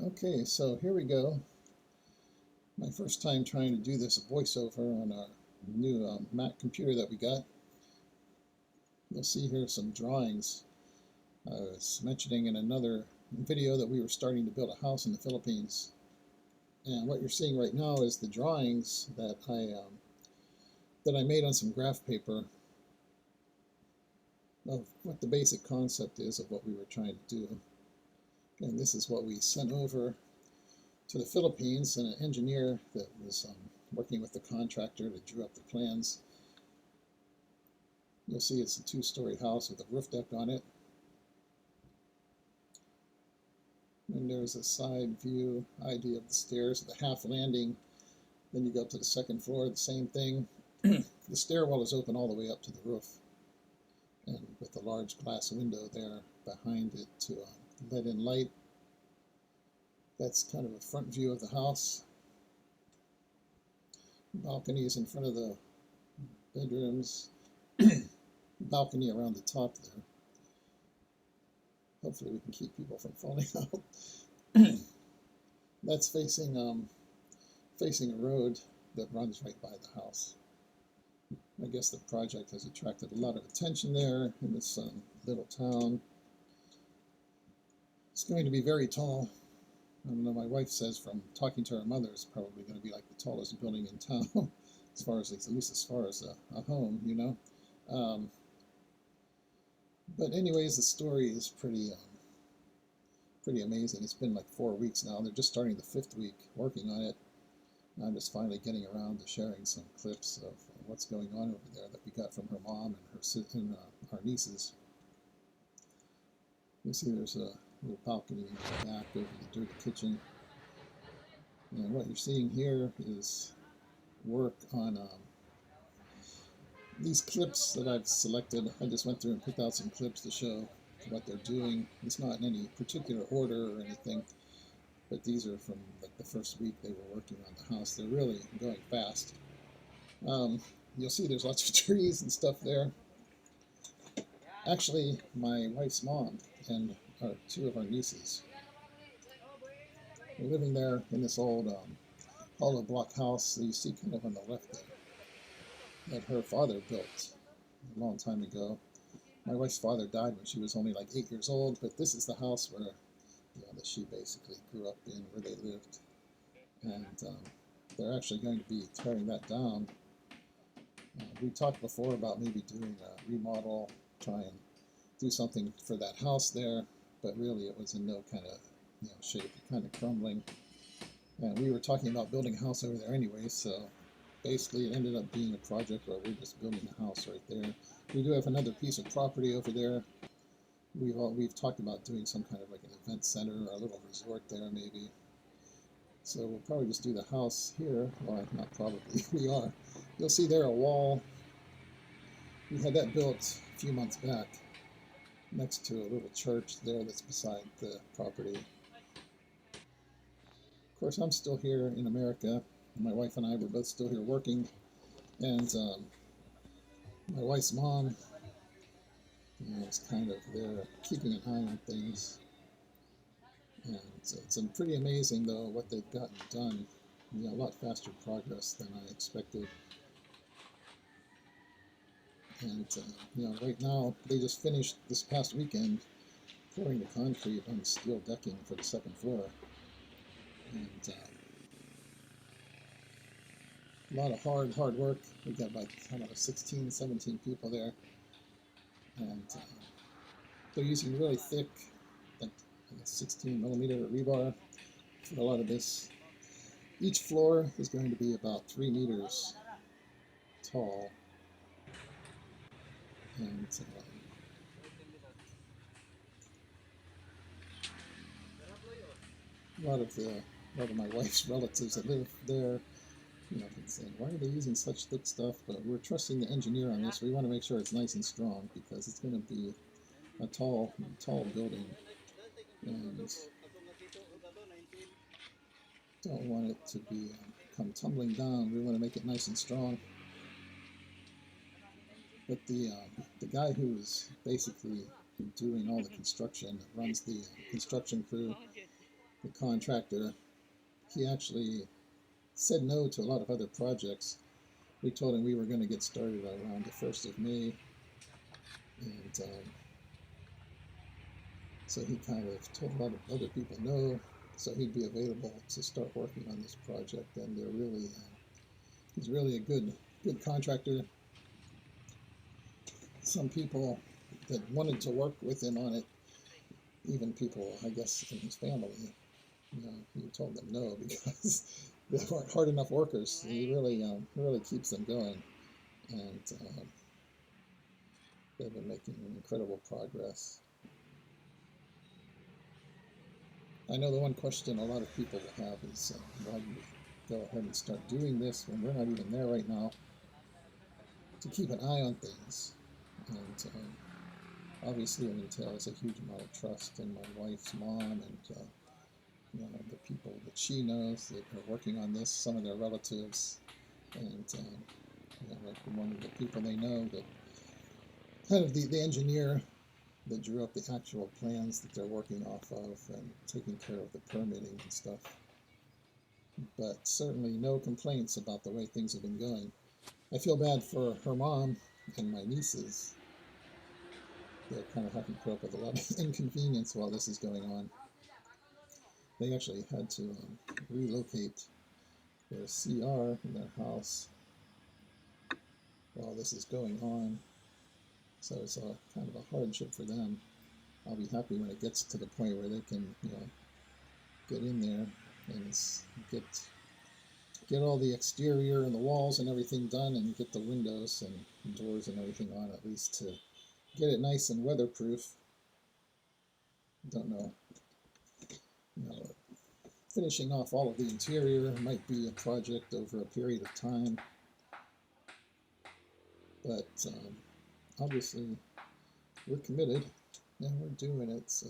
Okay, so here we go. My first time trying to do this voiceover on our new Mac computer that we got. You'll see here some drawings. I was mentioning in another video that we were starting to build a house in the Philippines. And what you're seeing right now is the drawings that I made on some graph paper of what the basic concept is of what we were trying to do. And this is what we sent over to the Philippines, and an engineer that was working with the contractor that drew up the plans. You'll see it's a two-story house with a roof deck on it. And there's a side view idea of the stairs, the half landing. Then you go up to the second floor, the same thing. The stairwell is open all the way up to the roof, and with a large glass window there behind it to let in light. That's kind of a front view of the house. Balconies in front of the bedrooms. Balcony around the top there. Hopefully we can keep people from falling out. That's facing a road that runs right by the house. I guess the project has attracted a lot of attention there in this little town. It's going to be very tall. I don't know, my wife says from talking to her mother, it's probably going to be like the tallest building in town, as far as, at least as far as a home, you know. But anyways, the story is pretty amazing. It's been like 4 weeks now. They're just starting the 5th week working on it. I'm just finally getting around to sharing some clips of what's going on over there that we got from her mom and our nieces. You see there's a little balcony in the back over the dirty kitchen. And what you're seeing here is work on these clips that I've selected. I just went through and picked out some clips to show what they're doing. It's not in any particular order or anything, but these are from like the first week they were working on the house. They're really going fast. You'll see there's lots of trees and stuff there. Actually, my wife's mom and two of our nieces were living there in this old hollow block house that you see kind of on the left there, that her father built a long time ago. My wife's father died when she was only like 8 years old, but this is the house where, that she basically grew up in, where they lived. And they're actually going to be tearing that down. We talked before about maybe doing a remodel, try and do something for that house there, but really it was in no kind of shape, kind of crumbling. And we were talking about building a house over there anyway, so basically it ended up being a project where we're just building a house right there. We do have another piece of property over there. We've talked about doing some kind of like an event center or a little resort there maybe. So we'll probably just do the house here, or not probably, we are. You'll see there a wall. We had that built a few months back next to a little church there that's beside the property. Of course, I'm still here in America. My wife and I were both still here working, and my wife's mom is kind of there keeping an eye on things. And it's pretty amazing, though, what they've gotten done. A lot faster progress than I expected. And right now they just finished this past weekend pouring the concrete on the steel decking for the second floor. And a lot of hard work. We got like, I don't know, 16, 17 people there. And they're using really thick, like 16 millimeter rebar for a lot of this. Each floor is going to be about 3 meters tall. And a lot of my wife's relatives that live there, been saying, why are they using such thick stuff? But we're trusting the engineer on this. We want to make sure it's nice and strong because it's going to be a tall building, and don't want it to be come tumbling down. We want to make it nice and strong. But the guy who is basically doing all the construction, that runs the construction crew, the contractor, he actually said no to a lot of other projects. We told him we were going to get started around the 1st of May, and so he kind of told a lot of other people no, so he'd be available to start working on this project. And they're really, he's really a good contractor. Some people that wanted to work with him on it, even people, I guess, in his family, he told them no because they weren't hard enough workers. He really keeps them going, and they've been making incredible progress. I know the one question a lot of people will have is why do you go ahead and start doing this when we're not even there right now to keep an eye on things. And obviously it entails a huge amount of trust in my wife's mom and the people that she knows that are working on this, some of their relatives, and like one of the people they know, that kind of the engineer that drew up the actual plans that they're working off of and taking care of the permitting and stuff. But certainly no complaints about the way things have been going. I feel bad for her mom and my nieces. They're kind of having to put up with a lot of inconvenience while this is going on. They actually had to relocate their CR in their house while this is going on. So it's a kind of a hardship for them. I'll be happy when it gets to the point where they can, get in there and get all the exterior and the walls and everything done, and get the windows and doors and everything on, at least to get it nice and weatherproof. Don't know, finishing off all of the interior might be a project over a period of time, but obviously we're committed and we're doing it. So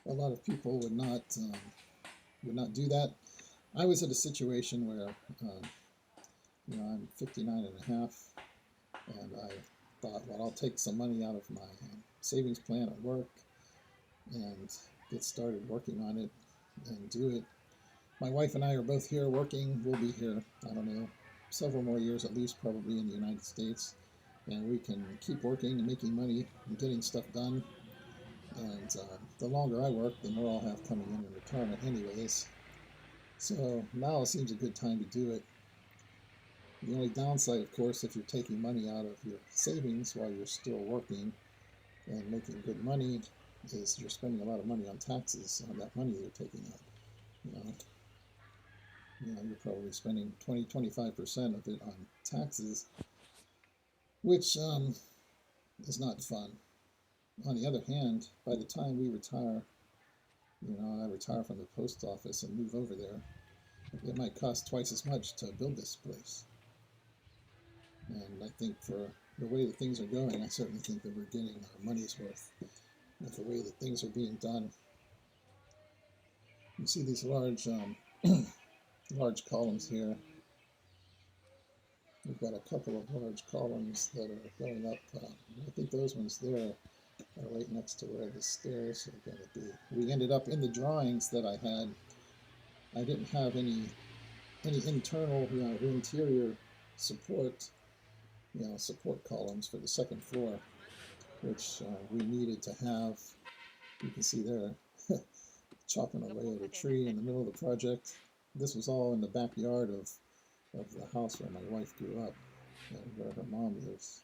a lot of people would not do that. I was at a situation where I'm 59 and a half, and I thought, well, I'll take some money out of my savings plan at work and get started working on it and do it. My wife and I are both here working. We'll be here, I don't know, several more years at least, probably in the United States, and we can keep working and making money and getting stuff done. And the longer I work, the more I'll have coming in retirement anyways. So now it seems a good time to do it. The only downside, of course, if you're taking money out of your savings while you're still working and making good money, is you're spending a lot of money on taxes on that money you're taking out. You're probably spending 20-25% of it on taxes, which is not fun. On the other hand, by the time we retire, I retire from the post office and move over there, it might cost twice as much to build this place. And I think for the way that things are going, I certainly think that we're getting our money's worth with the way that things are being done. You see these large large columns here. We've got a couple of large columns that are going up. I think those ones there are right next to where the stairs are going to be. We ended up in the drawings that I had. I didn't have any internal, interior support, support columns for the second floor, which we needed to have. You can see there, chopping away at a tree in the middle of the project. This was all in the backyard of the house where my wife grew up and where her mom lives.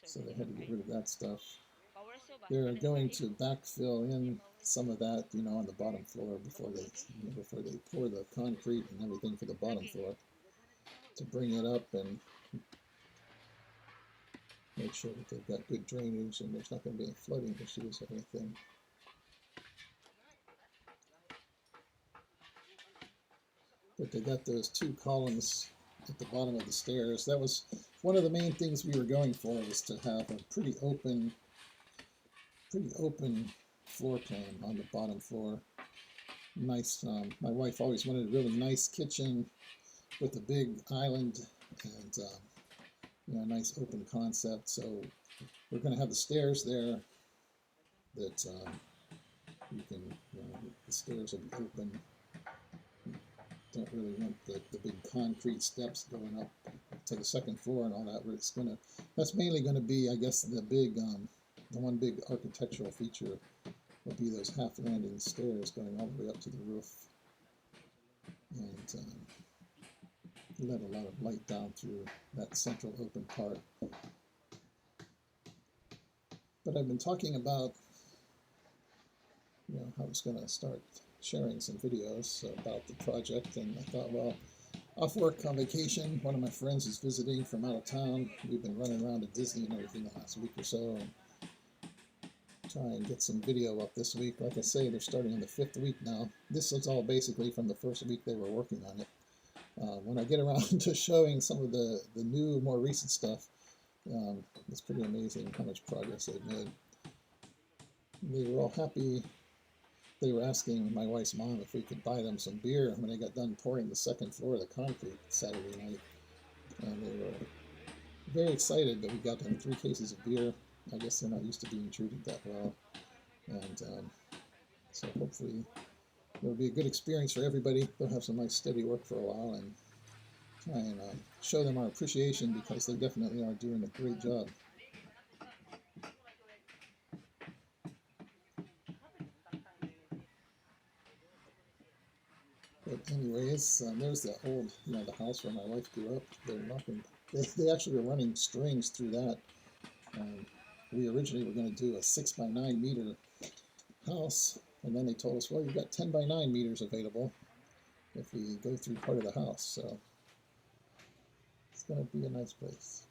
So they had to get rid of that stuff. They're going to backfill in some of that, on the bottom floor before they pour the concrete and everything for the bottom floor, to bring it up and make sure that they've got good drainage and there's not going to be any flooding issues or anything. But they got those two columns at the bottom of the stairs. That was one of the main things we were going for, was to have a pretty open floor plan on the bottom floor. Nice. My wife always wanted a really nice kitchen with a big island and a nice open concept. So we're going to have the stairs there, that you can, the stairs will be open. Don't really want the big concrete steps going up to the second floor and all that. Where that's mainly going to be, I guess, the one big architectural feature will be those half landing stairs going all the way up to the roof, and let a lot of light down through that central open part. But I've been talking about, how I was going to start sharing some videos about the project, and I thought, well, off work on vacation, one of my friends is visiting from out of town. We've been running around to Disney and everything the last week or so, and try and get some video up this week. Like I say, they're starting on the 5th week now. This is all basically from the first week they were working on it. When I get around to showing some of the new, more recent stuff, it's pretty amazing how much progress they've made. They were all happy. They were asking my wife's mom if we could buy them some beer when they got done pouring the second floor of the concrete Saturday night. And they were very excited that we got them 3 cases of beer. I guess they're not used to being treated that well. And so hopefully it'll be a good experience for everybody. They'll have some nice steady work for a while, and try and show them our appreciation, because they definitely are doing a great job. But anyways, there's the old, the house where my wife grew up. They actually were running strings through that. We originally were going to do a 6 by 9 meter house, and then they told us, well, you've got 10 by 9 meters available if we go through part of the house. So it's going to be a nice place.